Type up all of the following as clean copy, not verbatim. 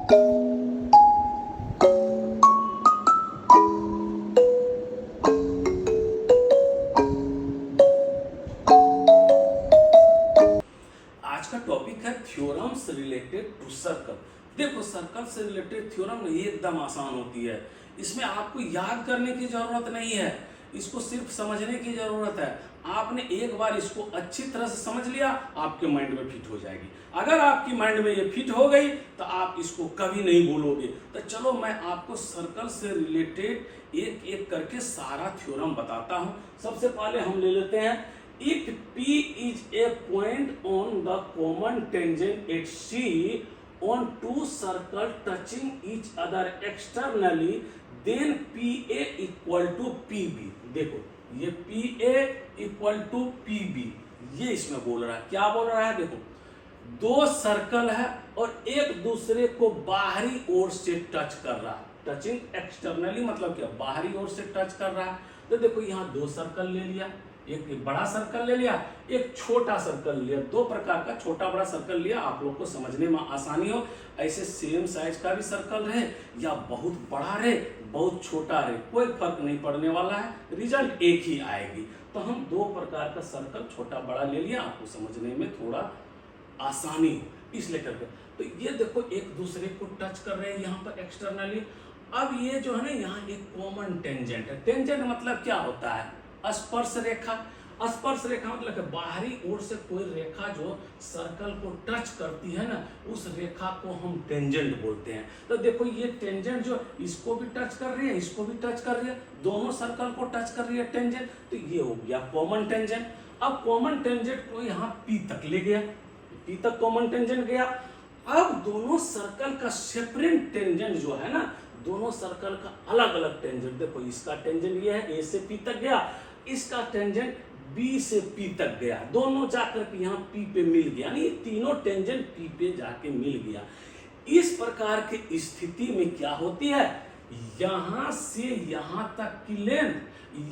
आज का टॉपिक है थ्योरम्स रिलेटेड टू सर्कल। देखो, सर्कल से रिलेटेड थ्योरम एकदम आसान होती है। इसमें आपको याद करने की जरूरत नहीं है, इसको सिर्फ समझने की जरूरत है। आपने एक बार इसको अच्छी तरह से समझ लिया, आपके माइंड में फिट हो जाएगी। अगर आपकी माइंड में ये फिट हो गई तो आप इसको कभी नहीं भूलोगे। तो चलो मैं आपको सर्कल से रिलेटेड एक एक करके सारा थ्योरम बताता हूं। सबसे पहले हम ले लेते हैं, if P is a point on the common tangent at C on two circles touching each other externally, then PA equal to PB। देखो, ये PA equal to PB, ये इसमें बोल रहा है। क्या बोल रहा है? देखो, दो सर्कल है और एक दूसरे को बाहरी ओर से टच कर रहा है। टचिंग एक्सटर्नली मतलब क्या? बाहरी ओर से टच कर रहा है। तो देखो, यहाँ दो सर्कल ले लिया, एक बड़ा सर्कल ले लिया, एक छोटा सर्कल लिया। दो प्रकार का छोटा बड़ा सर्कल लिया, आप लोग को समझने में आसानी हो। ऐसे सेम साइज का भी सर्कल रहे या बहुत बड़ा रहे बहुत छोटा रहे, कोई फर्क नहीं पड़ने वाला है, रिजल्ट एक ही आएगी। तो हम दो प्रकार का सर्कल छोटा बड़ा ले लिया, आपको समझने में थोड़ा आसानी हो इसलिए करके। तो ये देखो, एक दूसरे को टच कर रहे हैं यहाँ पर एक्सटर्नली। अब ये जो है ना, यहाँ एक कॉमन टेंजेंट है। टेंजेंट मतलब क्या होता है? स्पर्श रेखा। स्पर्श रेखा मतलब कि बाहरी ओर से कोई रेखा जो सर्कल को टच करती है ना, उस रेखा को हम टेंजेंट बोलते हैं। तो देखो, ये टेंजेंट जो इसको भी टच कर रही है, इसको भी टच कर रही है, दोनों सर्कल को टच कर रही है टेंजेंट। तो ये हो गया कॉमन टेंजेंट। अब कॉमन टेंजेंट को यहाँ P तक ले गया, P तक कॉमन टेंजेंट गया। अब दोनों सर्कल का सेपरेट टेंजेंट जो है ना, दोनों सर्कल का अलग अलग टेंजेंट। देखो, इसका टेंजेंट ये है, A से P तक गया, इसका टेंजेंट B से P तक गया, दोनों जाकर के यहाँ P पे मिल गया, यानी तीनों टेंजेंट P पे जाके मिल गया। इस प्रकार की स्थिति में क्या होती है? यहां से यहां तक की लेंथ,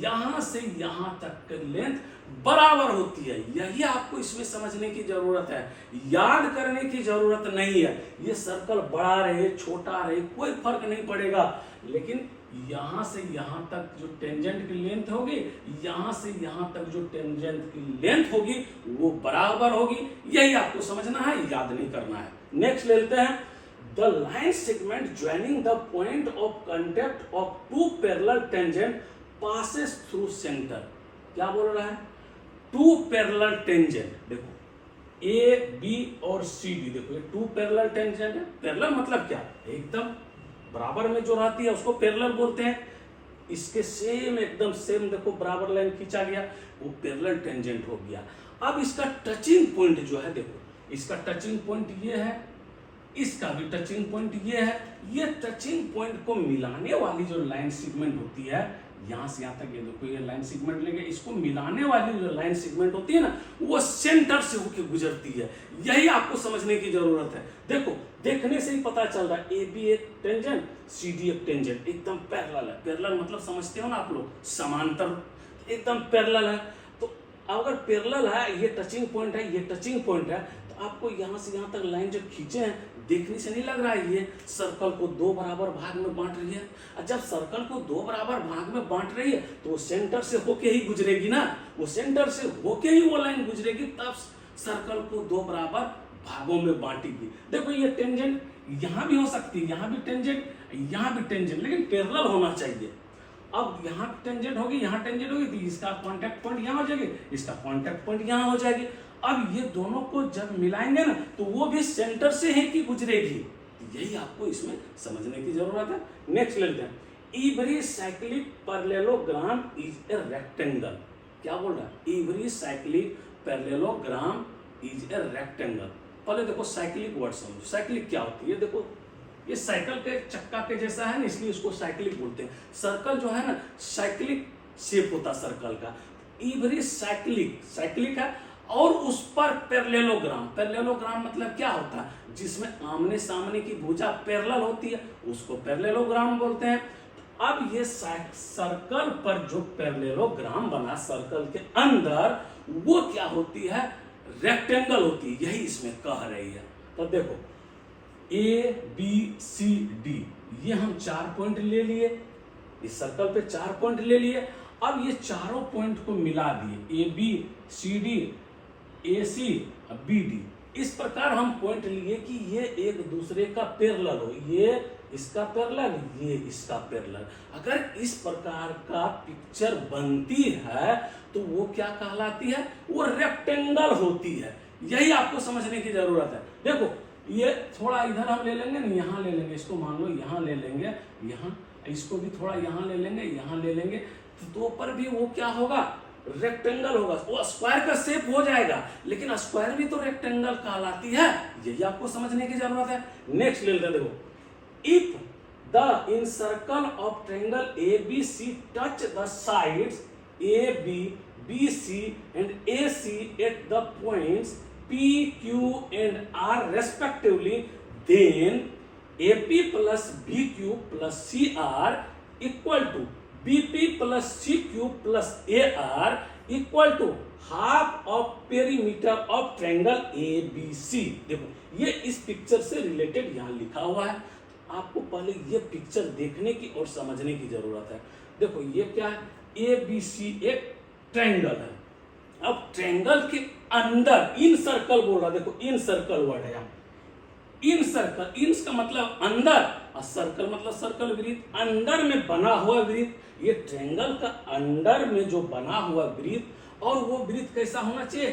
यहां से यहां तक की लेंथ बराबर होती है। यही आपको इसमें समझने की जरूरत है, याद करने की जरूरत नहीं है। ये सर्कल बड़ा रहे छोटा रहे कोई फर्क नहीं पड़ेगा, लेकिन यहां से यहां तक जो टेंजेंट की लेंथ होगी, यहां से यहां तक जो टेंजेंट की लेंथ होगी, वो बराबर होगी। यही आपको समझना है, याद नहीं करना है। नेक्स्ट ले लेते हैं, the line segment joining the point of contact of two parallel tangent passes through centre. क्या बोल रहा है? Two parallel tangent. देखो, ए बी और सी डी, देखो ये टू पैरेलल टेंजेंट है। पैरेलल मतलब क्या? एकदम बराबर में जो रहती है उसको पैरेलल बोलते हैं। इसके सेम एकदम सेम देखो, बराबर लाइन खींचा गया, वो पैरेलल टेंजेंट हो गया। अब इसका टचिंग पॉइंट जो है, देखो इसका टचिंग पॉइंट ये है, इसका भी टचिंग पॉइंट ये है। ये टचिंग पॉइंट को मिलाने वाली जो लाइन सेगमेंट होती है, यहां से यहां तक, ये देखो ये लाइन सेगमेंट लेंगे, इसको मिलाने वाली जो लाइन सेगमेंट होती है ना, वो सेंटर से होकर गुजरती है। यही आपको समझने की जरूरत है। देखो, देखने से ही पता चल रहा है, ए बी एक टेंजेंट, सी डी एक टेंजेंट, एकदम पैरेलल है। पैरेलल मतलब समझते हो ना आप लोग, समांतर, एकदम पैरेलल है। तो अगर पैरेलल है, ये टचिंग पॉइंट है, ये टचिंग पॉइंट है, तो आपको यहां से यहां तक लाइन जो खींचे हैं, देखने से नहीं लग रहा है ये सर्कल को दो बराबर भाग में बांट रही है। और जब सर्कल को दो बराबर भाग में बांट रही है, तो वो सेंटर से होके ही गुजरेगी ना, वो सेंटर से होके ही वो लाइन गुजरेगी, तब सर्कल को दो बराबर भागों में बांटेगी। देखो, ये टेंजेंट यहां भी हो सकती है, यहां भी टेंजेंट, यहां भी टेंजेंट, लेकिन पैरेलल होना चाहिए। अब यहाँ टेंजेंट होगी, यहाँ टेंजेंट होगी, तो इसका कांटेक्ट पॉइंट यहाँ हो जाएगी, इसका कांटेक्ट पॉइंट यहाँ हो जाएगी। अब ये दोनों को जब मिलाएंगे ना, तो वो भी सेंटर से है कि गुजरेगी। यही आपको इसमें समझने की जरूरत है। नेक्स्ट लेते हैं, every cyclic parallelogram is a rectangle. क्या बोल रहा है? Every cyclic parallelogram is a rectangle. पहले देखो साइक्लिक वर्ड समझो, साइक्लिक क्या होती है? देखो, ये साइकिल के चक्का के जैसा है ना, इसलिए इसको साइक्लिक बोलते हैं। सर्कल जो है ना, साइक्लिक शेप होता सर्कल का। एवरी साइक्लिक, साइक्लिक है, और उस पर पैरेललोग्राम। पैरेललोग्राम मतलब क्या होता है? जिसमें आमने सामने की भुजा पैरेलल होती है, उसको पैरेललोग्राम बोलते हैं। अब ये सर्कल पर जो पैरेललोग्राम बना सर्कल के अंदर, वो क्या होती है? रेक्टेंगल होती है। यही इसमें कह रही है। तो देखो, ए बी सी डी, ये हम 4 पॉइंट ले लिए, इस सर्कल पे 4 पॉइंट ले लिए। अब ये चारों पॉइंट को मिला दिए, A B C D, A C B D. इस प्रकार हम पॉइंट लिए कि ये एक दूसरे का पैरेलल हो, ये इसका पैरेलल, ये इसका पैरेलल। अगर इस प्रकार का पिक्चर बनती है तो वो क्या कहलाती है? वो रेक्टेंगल होती है। यही आपको समझने की जरूरत है। देखो ये थोड़ा इधर हम ले लेंगे ना, यहाँ ले लेंगे, इसको मान लो यहाँ ले लेंगे, यहाँ इसको भी थोड़ा यहाँ ले लेंगे, यहाँ ले लेंगे, तो पर भी वो क्या होगा? रेक्टेंगल होगा। वो स्क्वायर का शेप हो जाएगा, लेकिन स्क्वायर भी तो रेक्टेंगल कहलाती है। यही आपको समझने की जरूरत है। नेक्स्ट ले लेते हैं, देखो, if the incircle of triangle A B C touch the sides A B B C and A C at the points P Q and R respectively, then A P plus B Q plus C R equal to BP plus C Q plus A R equal to half of perimeter of triangle A B C. देखो ये इस picture से related यहाँ लिखा हुआ है। आपको पहले ये पिक्चर देखने की और समझने की जरूरत है। देखो ये क्या है? ए बी सी एक ट्रायंगल है। अब ट्रायंगल के अंदर इन सर्कल बोल रहा, देखो इन सर्कल वर्ड है यहाँ, इन सर्कल, इन का मतलब अंदर और सर्कल मतलब सर्कल वृत्त, अंदर में बना हुआ वृत्त। ये ट्रायंगल का अंदर में जो बना हुआ वृत्त, और वो वृत्त कैसा होना चाहिए?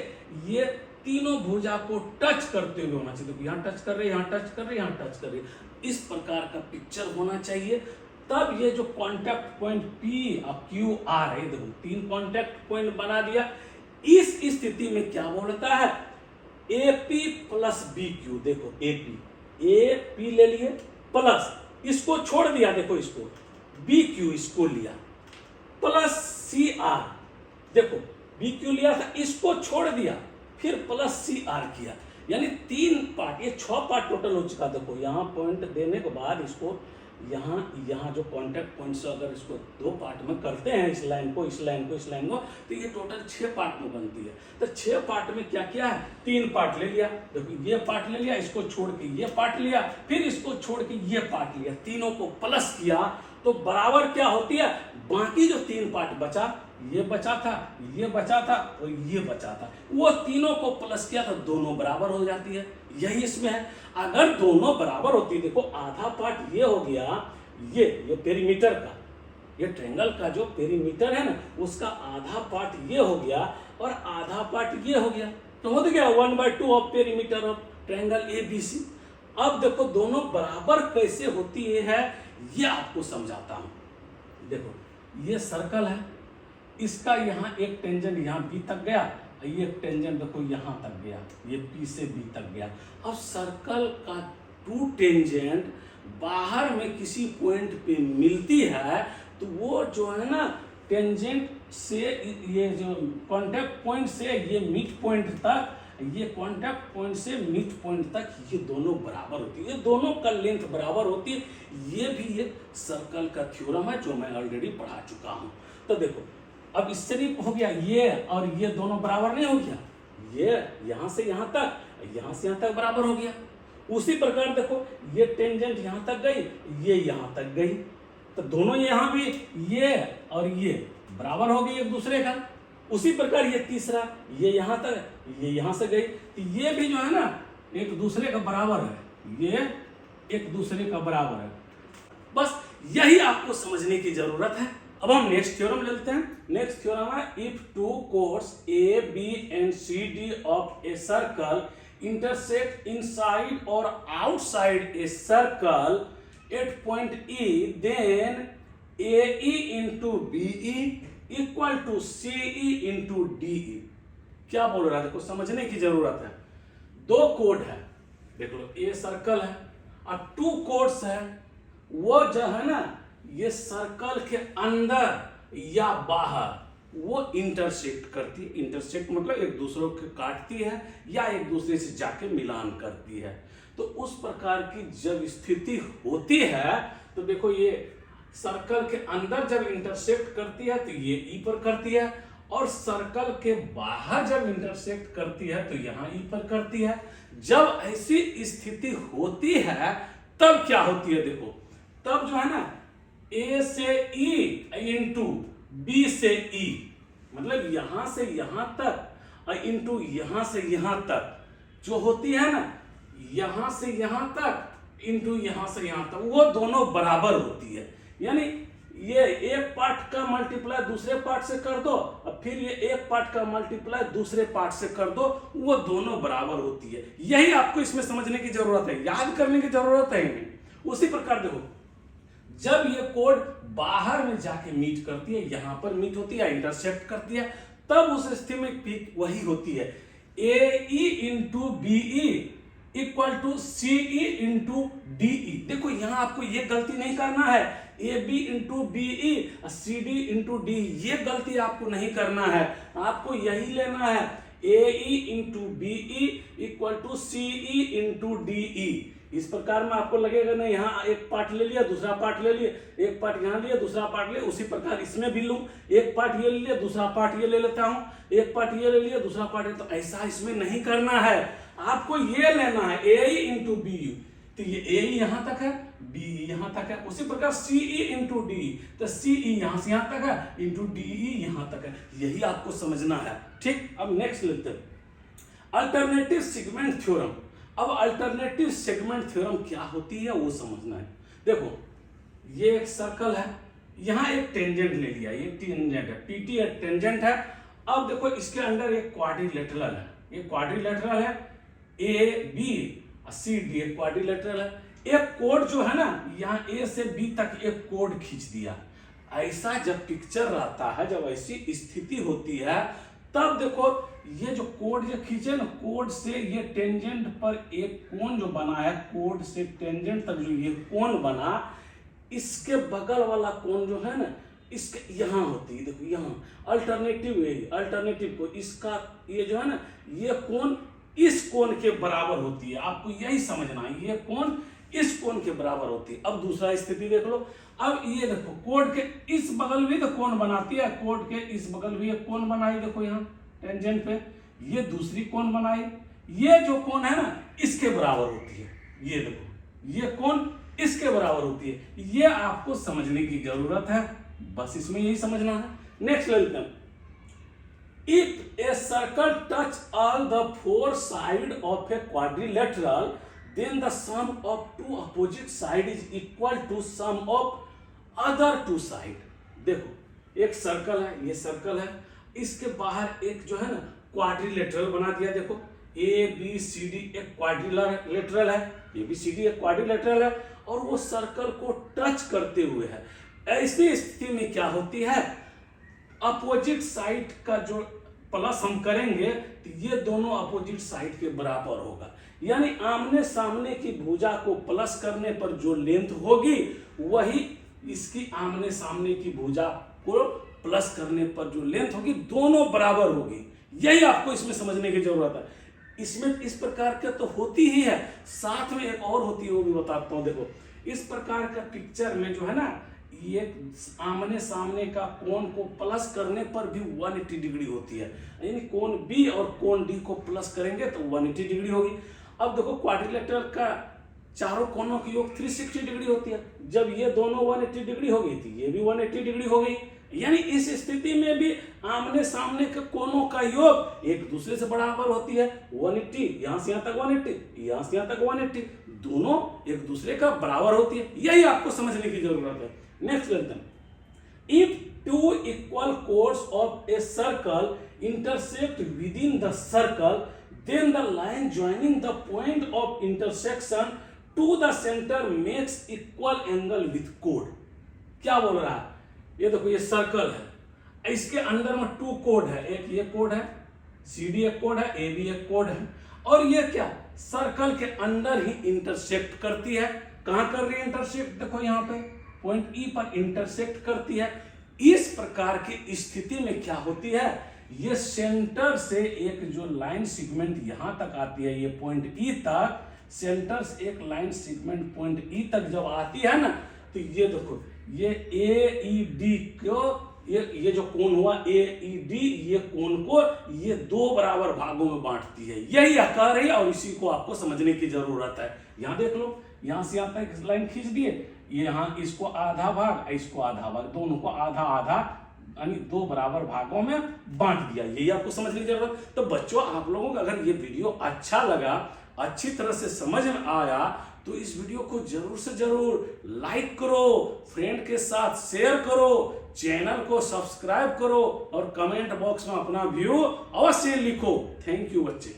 ये तीनों भुजा को टच करते हुए होना चाहिए। देखो यहाँ टच कर रहे, यहाँ टच कर रहे, यहाँ टच कर रहे, इस प्रकार का पिक्चर होना चाहिए। तब ये जो कॉन्टेक्ट पॉइंट पी और क्यू आर है, देखो 3 कॉन्टेक्ट पॉइंट बना दिया। इस स्थिति में क्या बोलता है? A P plus B Q. देखो ए पी ले लिए, प्लस इसको छोड़ दिया, देखो इसको बी क्यू इसको लिया, प्लस सी आर। देखो बी क्यू लिया था, इसको छोड़ दिया, फिर प्लस सी आर किया, यानी 3 पार्ट, ये 6 पार्ट टोटल हो चुका। देखो यहाँ पॉइंट देने के बाद इसको यहाँ जो कॉन्टेक्ट पॉइंट से अगर इसको 2 पार्ट में करते हैं, इस लाइन को, इस लाइन को, इस लाइन को, तो ये टोटल 6 पार्ट में बनती है। तो 6 पार्ट में क्या किया है? 3 पार्ट ले लिया। देखो ये पार्ट ले लिया, इसको छोड़ के ये पार्ट लिया, फिर इसको छोड़ के ये पार्ट लिया, तीनों को प्लस किया तो बराबर क्या होती है? बाकी जो 3 पार्ट बचा, ये बचा था, ये बचा था और ये बचा था, वो तीनों को प्लस किया तो दोनों बराबर हो जाती है। यही इसमें है। अगर दोनों बराबर होती, देखो आधा पार्ट ये हो गया, ये पेरीमीटर का, ये ट्रायंगल का जो पेरीमीटर है ना, उसका आधा पार्ट ये हो गया और आधा पार्ट ये हो गया, तो हो गया 1/2 of perimeter of triangle A B C. अब देखो दोनों बराबर कैसे होती है ये आपको समझाता हूं। देखो ये सर्कल है, इसका यहाँ एक टेंजेंट यहाँ बी तक गया, ये टेंजेंट देखो यहाँ तक गया, ये पी से बी तक गया। अब सर्कल का 2 टेंजेंट बाहर में किसी पॉइंट पे मिलती है, तो वो जो है ना टेंजेंट से ये जो कॉन्टेक्ट पॉइंट से ये मिड पॉइंट तक, ये कॉन्टेक्ट पॉइंट से मिड पॉइंट तक, ये दोनों बराबर होती है, ये दोनों का लेंथ बराबर होती है। ये भी एक सर्कल का थ्योरम है जो मैं ऑलरेडी पढ़ा चुका हूं। तो देखो अब इससे भी हो गया, ये और ये दोनों बराबर नहीं हो गया, ये यहां से यहां तक, यहां से यहां तक बराबर हो गया। उसी प्रकार देखो ये टेंजेंट यहां तक गई, ये यहां तक गई, तो दोनों यहां भी ये और ये बराबर हो गई एक दूसरे का। उसी प्रकार ये तीसरा, ये यहां तक, ये यहां से गई, तो ये भी जो है ना एक दूसरे का बराबर है, ये एक दूसरे का बराबर है। बस यही आपको समझने की जरूरत है। अब हम नेक्स्ट थ्योरम लेते हैं। नेक्स्ट थ्योरम है, if 2 chords A B and C D of a circle intersect inside or outside a circle at point E, then AE into BE equal to CE into DE। क्या बोल रहा है? देखो समझने की जरूरत है। 2 कोड है, देख लो, ए सर्कल है और 2 कोड्स है। वो जो है ना, ये सर्कल के अंदर या बाहर वो इंटरसेक्ट करती है। इंटरसेक्ट मतलब एक दूसरे को काटती है या एक दूसरे से जाके मिलान करती है। तो उस प्रकार की जब स्थिति होती है, तो देखो ये सर्कल के अंदर जब इंटरसेक्ट करती है तो ये ई पर करती है, और सर्कल के बाहर जब इंटरसेक्ट करती है तो यहां ई पर करती है। जब ऐसी स्थिति होती है तब क्या होती है, देखो तब जो है ना ए से ई इंटू बी से ई, मतलब यहां से यहां तक इंटू यहां से यहां तक जो होती है ना, यहां से यहां तक इंटू यहां से यहां तक, वो दोनों बराबर होती है। यानी ये एक पार्ट का मल्टीप्लाई दूसरे पार्ट से कर दो और फिर ये एक पार्ट का मल्टीप्लाई दूसरे पार्ट से कर दो, वो दोनों बराबर होती है। यही आपको इसमें समझने की जरूरत है, याद करने की जरूरत है नहीं। उसी प्रकार देखो जब ये कोड बाहर में जाके मीट करती है, यहां पर मीट होती है, इंटरसेक्ट करती है, तब उस स्थिति में पीक वही होती है A E into B E equal to C E into D E. देखो यहां आपको ये गलती नहीं करना है, A B into B E C D into D, ये गलती आपको नहीं करना है। आपको यही लेना है A E into B E equal to C E into D E. इस प्रकार में आपको लगेगा ना, यहाँ एक पार्ट ले लिया दूसरा पार्ट ले लिया, एक पार्ट यहाँ लिया दूसरा पार्ट ले, उसी प्रकार इसमें भी लूं, एक पार्ट ये ले लिया दूसरा पार्ट ये ले लेता हूं, एक पार्ट ये ले लिया दूसरा पार्ट, तो ऐसा इसमें नहीं करना है। आपको ये लेना है A E into B you, तो ये ए यहां तक है, बी यहां तक है। उसी प्रकार सी ई इंटू डी, तो सी ई यहां से यहां तक है इंटू डी ई यहां तक है। यही आपको समझना है, ठीक। अब नेक्स्ट लेते हैं अल्टरनेटिव सेगमेंट थ्योरम। अब अल्टरनेटिव सेगमेंट थ्योरम क्या होती है वो समझना है। देखो ये एक सर्कल है, यहां एक टेंजेंट ले लिया, ये टेंजेंट है, पीटी एक टेंजेंट है। अब देखो इसके अंदर एक क्वाड्रिलेटरल है, ये क्वाड्रिलेटरल है, ए बी सी डी एक क्वाड्रिलेटरल है। एक कोड जो है ना, यहाँ ए से बी तक एक कोड खींच दिया। ऐसा जब पिक्चर रहता है, जब ऐसी स्थिति होती है, तब देखो ये जो कोड जो खींचे ना, कोड से ये टेंजेंट पर एक कोण जो बना है, कोड से टेंजेंट तक जो ये कोण बना, इसके बगल वाला कोण जो है ना, इसके यहाँ होती है। देखो यहाँ अल्टरनेटिव को इसका ये जो है ना, ये कोण इस कोण के बराबर होती है। आपको यही समझना है, ये कोण इस कोण के बराबर होती है। अब दूसरा स्थिति देख लो। अब ये देखो कोड के इस बगल भी तो कोण बनाती है, कोड के इस बगल भी एक कोण बनाई, देखो यहाँ टेंजेंट पे ये दूसरी कोण बनाई, ये जो कोण है ना इसके बराबर होती है। ये देखो ये कोण इसके बराबर होती है। ये आपको समझने की जरूरत है, बस इसमें यही समझना है। नेक्स्ट लेते हैं, if a circle touch all the four side of a quadrilateral, then the sum of two opposite side is equal to sum of other two side। देखो एक सर्कल है, ये सर्कल है, इसके बाहर एक जो है ना क्वाड्रिलेटरल बना दिया। देखो ए बी सी डी एक क्वाड्रिलेटरल है, ए बी सी डी एक क्वाड्रिलेटरल है, और वो सर्कल को टच करते हुए है। ऐसी स्थिति में क्या होती है, अपोजिट साइड का जो प्लस हम करेंगे तो ये दोनों अपोजिट साइड के बराबर होगा। यानी आमने सामने की भुजा को प्लस करने पर जो लेंथ होगी, वही इसकी आमने सामने की भुजा को प्लस करने पर जो लेंथ होगी, दोनों बराबर होगी। यही आपको इसमें समझने की जरूरत है। इसमें इस प्रकार का तो होती ही है, साथ में एक और होती है, वो भी बताता हूं। देखो इस प्रकार का पिक्चर में जो है ना, ये आमने सामने का कोण को प्लस करने पर भी 180 डिग्री होती है। यानी कोण बी और कोण डी को प्लस करेंगे तो 180 डिग्री होगी। अब देखो क्वाड्रिलेटरल का चारों कोणों की योग 360 डिग्री होती है। जब ये दोनों 180 डिग्री हो गई थी, ये भी 180 डिग्री हो गई। यानी इस स्थिति में भी आमने सामने के कोणों का योग एक दूसरे से बराबर होती है। 180 यहां से यहां तक 180, यहां से यहां तक 180, दोनों एक दूसरे का बराबर होती है। यही आपको समझने की जरूरत है। नेक्स्ट लेते हैं, if two equal chords of a circle intersect within the circle, then the line joining the point of intersection to the center makes equal angle with chord। क्या बोल रहा है, ये देखो ये सर्कल है, इसके अंदर में 2 कोड है, एक ये कोड है, सी डी एक कोड है, ए बी एक कोड है, और ये क्या सर्कल के अंदर ही इंटरसेक्ट करती है। कहां कर रही है इंटरसेक्ट, देखो यहां पे पॉइंट ई पर इंटरसेक्ट करती है। इस प्रकार की स्थिति में क्या होती है, ये सेंटर से एक जो लाइन सेगमेंट यहां तक आती है, ये पॉइंट ई तक, सेंटर से एक लाइन सेगमेंट पॉइंट ई तक जब आती है ना, तो ये देखो ये ए ई डी को ये जो कोण हुआ AED, ये कोण को ये 2 बराबर भागों में बांटती है, यही आकार है और इसी को आपको समझने की जरूरत है। यहाँ देख लो, यहाँ से यहाँ तक लाइन खींच दिए, ये यहाँ इसको आधा भाग, इसको आधा भाग, दोनों को आधा आधा यानी 2 बराबर भागों में बांट दिया, यही आपको समझने की जरूरत। तो बच्चों, आप लोगों को अगर ये वीडियो अच्छा लगा, अच्छी तरह से समझ में आया, तो इस वीडियो को जरूर से जरूर लाइक करो, फ्रेंड के साथ शेयर करो, चैनल को सब्सक्राइब करो और कमेंट बॉक्स में अपना व्यू अवश्य लिखो। थैंक यू बच्चे।